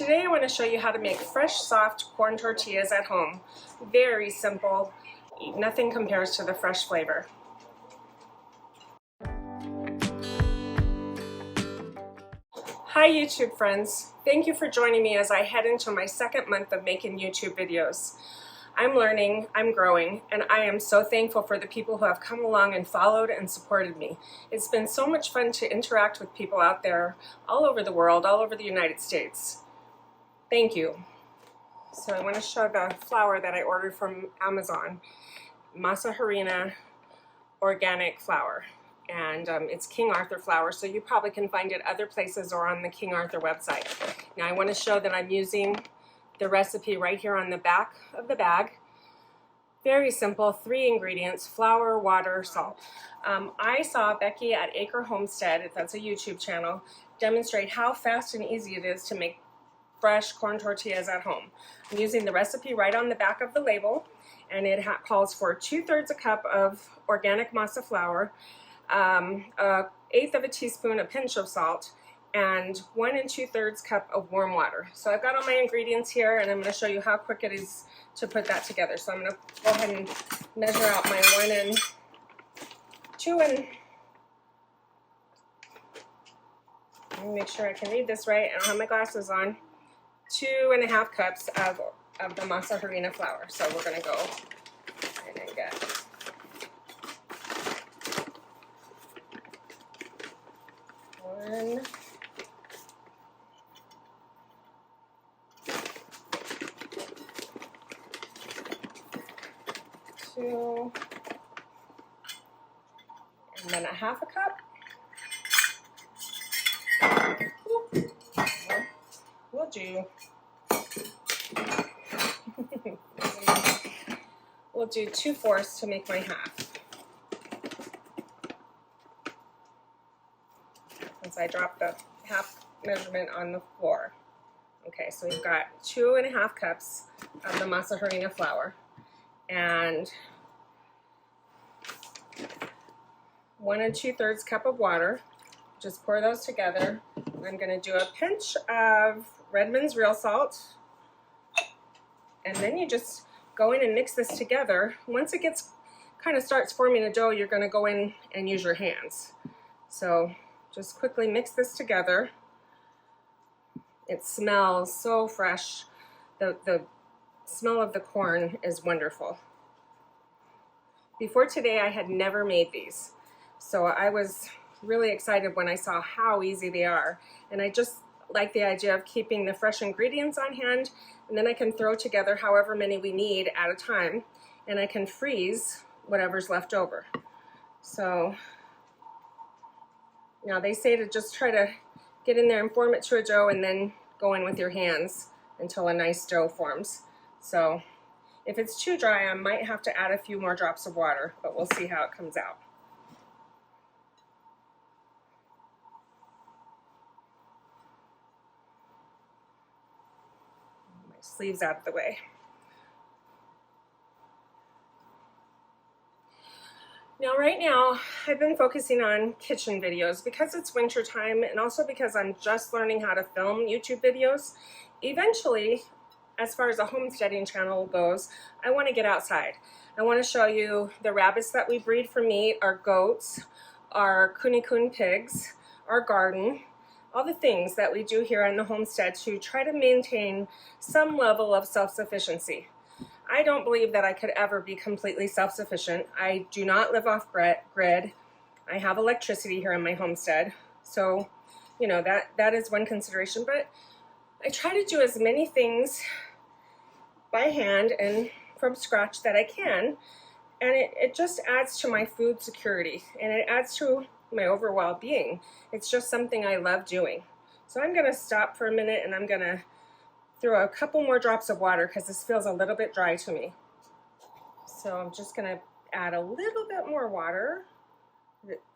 Today I want to show you how to make fresh, soft corn tortillas at home. Very simple. Nothing compares to the fresh flavor. Hi YouTube friends. Thank you for joining me as I head into my second month of making YouTube videos. I'm learning, I'm growing, and I am so thankful for the people who have come along and followed and supported me. It's been so much fun to interact with people out there all over the world, all over the United States. Thank you. So I want to show the flour that I ordered from Amazon. Masa Harina organic flour. And it's King Arthur flour, so you probably can find it other places or on the King Arthur website. Now I want to show that I'm using the recipe right here on the back of the bag. Very simple, 3 ingredients: flour, water, salt. I saw Becky at Acre Homestead, if that's a YouTube channel, demonstrate how fast and easy it is to make fresh corn tortillas at home. I'm using the recipe right on the back of the label, and it calls for 2/3 a cup of organic masa flour, 1/8 of a teaspoon, a pinch of salt, and 1 2/3 cup of warm water. So I've got all my ingredients here, and I'm going to show you how quick it is to put that together. So I'm going to go ahead and measure out my 1 and 2 and let me make sure I can read this right. I don't have my glasses on. 2.5 cups of the Masa Harina flour. So we're going to go and then get 1, 2, and then 1/2 cup. We'll do we'll do 2/4 to make my half. Once I drop the half measurement on the floor. Okay, so we've got 2.5 cups of the Masa Harina flour and 1 2/3 cup of water. Just pour those together. I'm going to do a pinch of Redmond's real salt, and then you just go in and mix this together. Once it starts forming a dough, you're going to go in and use your hands. So just quickly mix this together. It smells so fresh. The smell of the corn is wonderful. Before today, I had never made these, so I was really excited when I saw how easy they are, and I just like the idea of keeping the fresh ingredients on hand, and then I can throw together however many we need at a time, and I can freeze whatever's left over. So now they say to just try to get in there and form it to a dough, and then go in with your hands until a nice dough forms. So if it's too dry, I might have to add a few more drops of water, but we'll see how it comes out. Sleeves out of the way. Now right now I've been focusing on kitchen videos because it's winter time, and also because I'm just learning how to film YouTube videos. Eventually, as far as a homesteading channel goes, I want to get outside. I want to show you the rabbits that we breed for meat, our goats, our coon pigs, our garden, all the things that we do here on the homestead to try to maintain some level of self-sufficiency. I don't believe that I could ever be completely self-sufficient. I do not live off grid. I have electricity here on my homestead, so you know that is one consideration, but I try to do as many things by hand and from scratch that I can, and it just adds to my food security, and it adds to my overall well-being. It's just something I love doing. So I'm going to stop for a minute, and I'm going to throw a couple more drops of water because this feels a little bit dry to me. So I'm just going to add a little bit more water.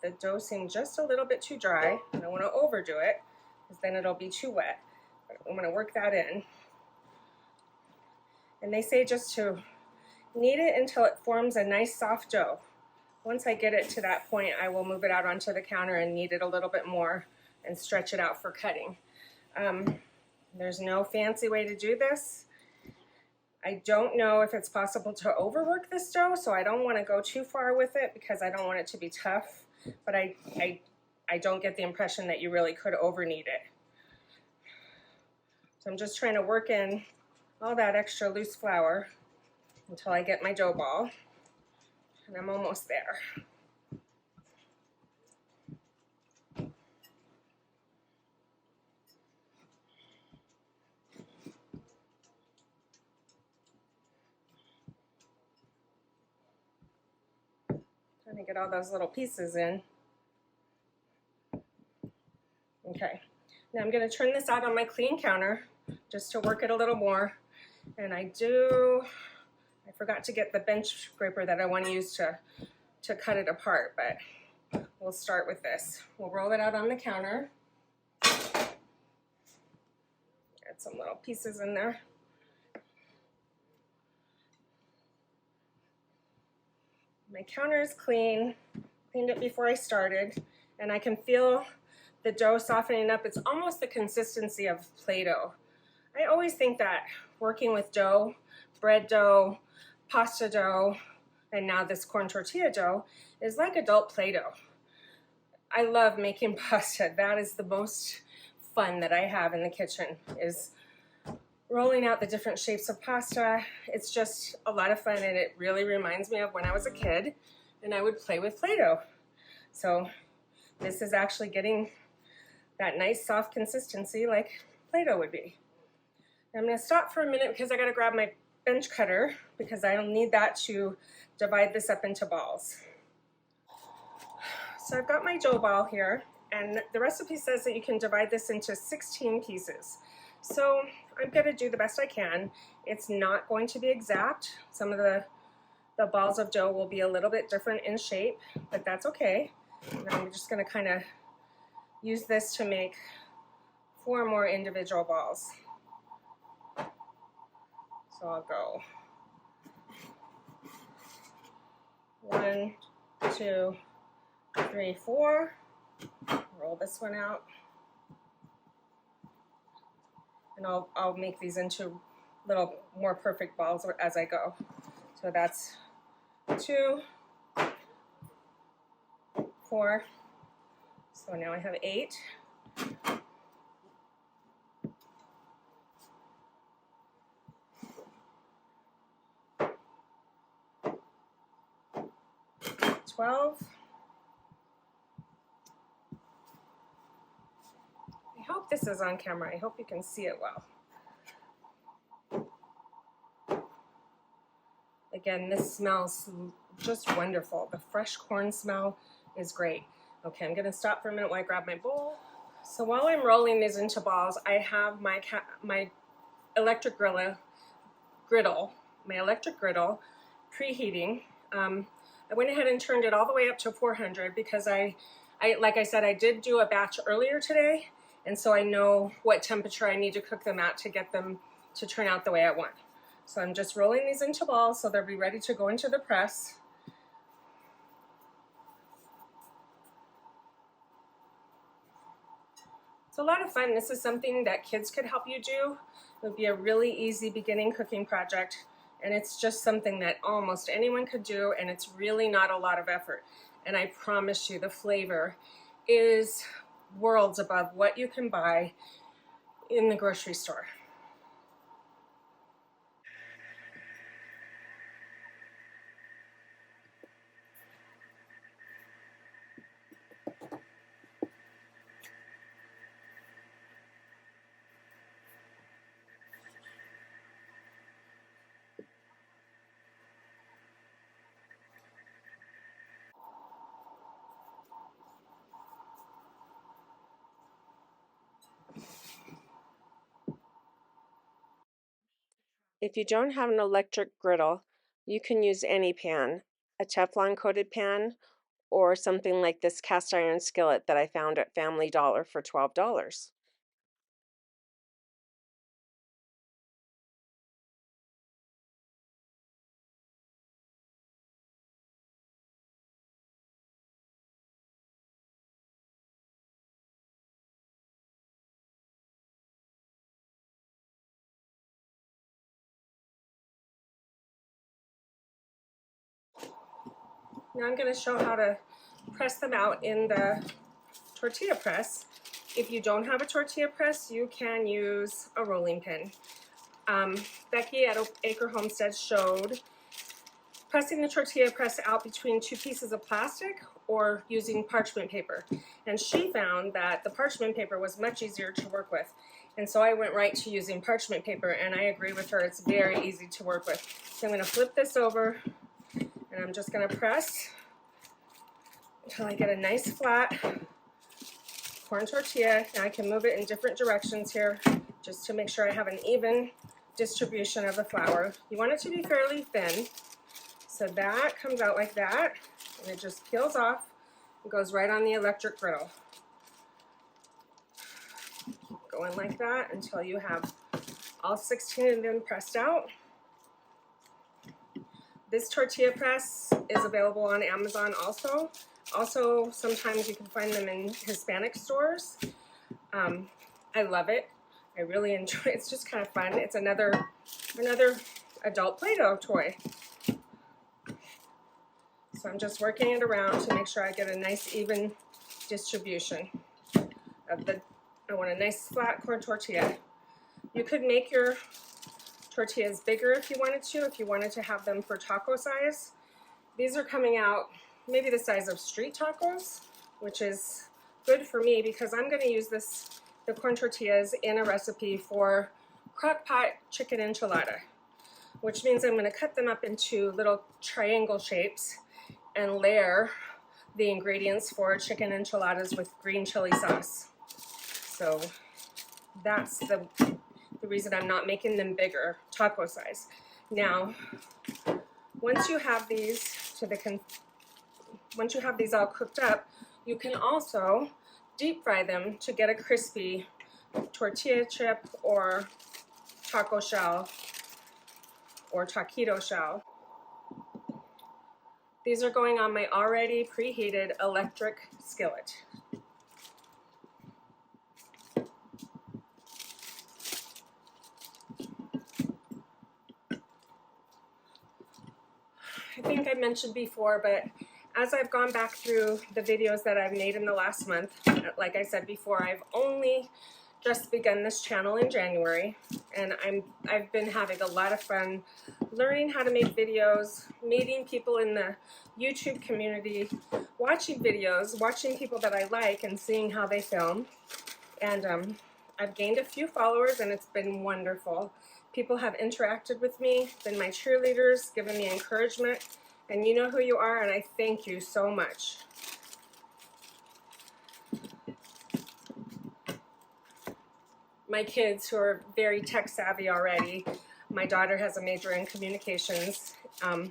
The dough seems just a little bit too dry. I don't want to overdo it because then it'll be too wet. But I'm going to work that in. And they say just to knead it until it forms a nice soft dough. Once I get it to that point, I will move it out onto the counter and knead it a little bit more and stretch it out for cutting. There's no fancy way to do this. I don't know if it's possible to overwork this dough, so I don't want to go too far with it because I don't want it to be tough, but I don't get the impression that you really could over-knead it. So I'm just trying to work in all that extra loose flour until I get my dough ball, and I'm almost there. Trying to get all those little pieces in. Okay, now I'm going to turn this out on my clean counter just to work it a little more. And I forgot to get the bench scraper that I want to use to cut it apart, but we'll start with this. We'll roll it out on the counter. Add some little pieces in there. My counter is clean. Cleaned it before I started, and I can feel the dough softening up. It's almost the consistency of Play-Doh. I always think that working with dough, bread dough, pasta dough, and now this corn tortilla dough is like adult Play-Doh. I love making pasta. That is the most fun that I have in the kitchen, is rolling out the different shapes of pasta. It's just a lot of fun, and it really reminds me of when I was a kid and I would play with Play-Doh. So this is actually getting that nice soft consistency like Play-Doh would be. I'm going to stop for a minute because I got to grab my bench cutter because I'll need that to divide this up into balls. So I've got my dough ball here, and the recipe says that you can divide this into 16 pieces. So I'm going to do the best I can. It's not going to be exact. Some of the balls of dough will be a little bit different in shape, but that's okay. And I'm just going to kind of use this to make 4 more individual balls. So I'll go 1, 2, 3, 4. Roll this one out. And I'll make these into little more perfect balls as I go. So that's 2, 4. So now I have 8. $12. I hope this is on camera. I hope you can see it well. Again, this smells just wonderful. The fresh corn smell is great. Okay, I'm gonna stop for a minute while I grab my bowl. So while I'm rolling these into balls, I have my electric griddle, preheating. I went ahead and turned it all the way up to 400 because I like I said, I did do a batch earlier today, and so I know what temperature I need to cook them at to get them to turn out the way I want. So I'm just rolling these into balls so they'll be ready to go into the press. It's a lot of fun. This is something that kids could help you do. It would be a really easy beginning cooking project, and it's just something that almost anyone could do, and it's really not a lot of effort. And I promise you the flavor is worlds above what you can buy in the grocery store. If you don't have an electric griddle, you can use any pan, a Teflon coated pan, or something like this cast iron skillet that I found at Family Dollar for $12. Now I'm going to show how to press them out in the tortilla press. If you don't have a tortilla press, you can use a rolling pin. Becky at Acre Homestead showed pressing the tortilla press out between two pieces of plastic or using parchment paper. And she found that the parchment paper was much easier to work with. And so I went right to using parchment paper, and I agree with her. It's very easy to work with. So I'm going to flip this over, and I'm just going to press until I get a nice flat corn tortilla. Now I can move it in different directions here just to make sure I have an even distribution of the flour. You want it to be fairly thin. So that comes out like that, and it just peels off and goes right on the electric griddle. Keep going like that until you have all 16 of them pressed out. This tortilla press is available on Amazon also. Also, sometimes you can find them in Hispanic stores. I love it. I really enjoy it. It's just kind of fun. It's another adult Play-Doh toy. So I'm just working it around to make sure I get a nice even distribution of the, I want a nice flat corn tortilla. You could make your tortillas bigger if you wanted to have them for taco size. These are coming out maybe the size of street tacos, which is good for me because I'm going to use the corn tortillas in a recipe for crock pot chicken enchilada, which means I'm going to cut them up into little triangle shapes and layer the ingredients for chicken enchiladas with green chili sauce. So that's the reason I'm not making them bigger, taco size. Now, once you have these all cooked up, you can also deep fry them to get a crispy tortilla chip or taco shell or taquito shell. These are going on my already preheated electric skillet. I think I mentioned before, but as I've gone back through the videos that I've made in the last month, like I said before, I've only just begun this channel in January, and I've been having a lot of fun learning how to make videos, meeting people in the YouTube community, watching videos, watching people that I like and seeing how they film. And I've gained a few followers, and it's been wonderful. People have interacted with me, been my cheerleaders, given me encouragement, and you know who you are, and I thank you so much. My kids, who are very tech savvy already, my daughter has a major in communications,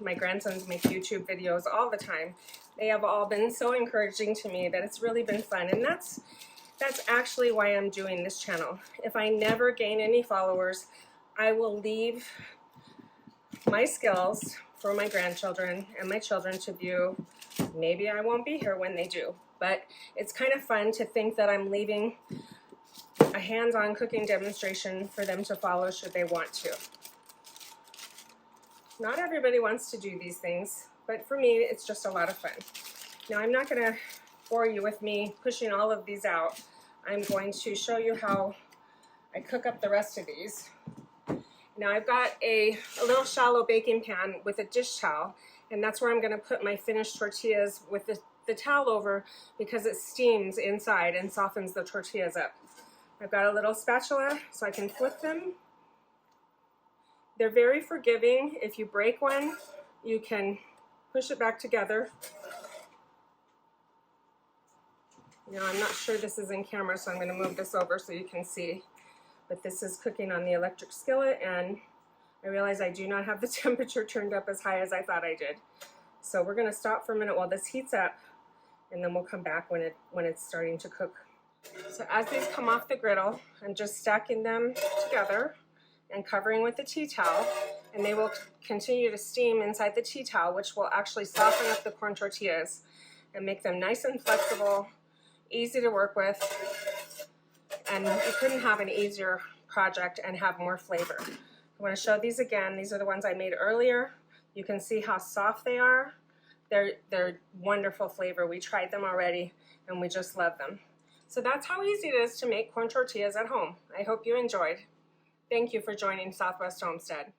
my grandsons make YouTube videos all the time. They have all been so encouraging to me that it's really been fun, and that's actually why I'm doing this channel. If I never gain any followers, I will leave my skills for my grandchildren and my children to view. Maybe I won't be here when they do, but it's kind of fun to think that I'm leaving a hands-on cooking demonstration for them to follow should they want to. Not everybody wants to do these things, but for me, it's just a lot of fun. Now, I'm not going to bore you with me pushing all of these out. I'm going to show you how I cook up the rest of these. Now, I've got a little shallow baking pan with a dish towel, and that's where I'm going to put my finished tortillas with the towel over because it steams inside and softens the tortillas up. I've got a little spatula so I can flip them. They're very forgiving. If you break one, you can push it back together. Now, I'm not sure this is in camera, so I'm going to move this over so you can see. But this is cooking on the electric skillet, and I realize I do not have the temperature turned up as high as I thought I did. So we're going to stop for a minute while this heats up, and then we'll come back when it's starting to cook. So as these come off the griddle, I'm just stacking them together and covering with the tea towel, and they will continue to steam inside the tea towel, which will actually soften up the corn tortillas and make them nice and flexible, easy to work with, and you couldn't have an easier project and have more flavor. I want to show these again. These are the ones I made earlier. You can see how soft they are. They're wonderful flavor. We tried them already and we just love them. So that's how easy it is to make corn tortillas at home. I hope you enjoyed. Thank you for joining Southwest Homestead.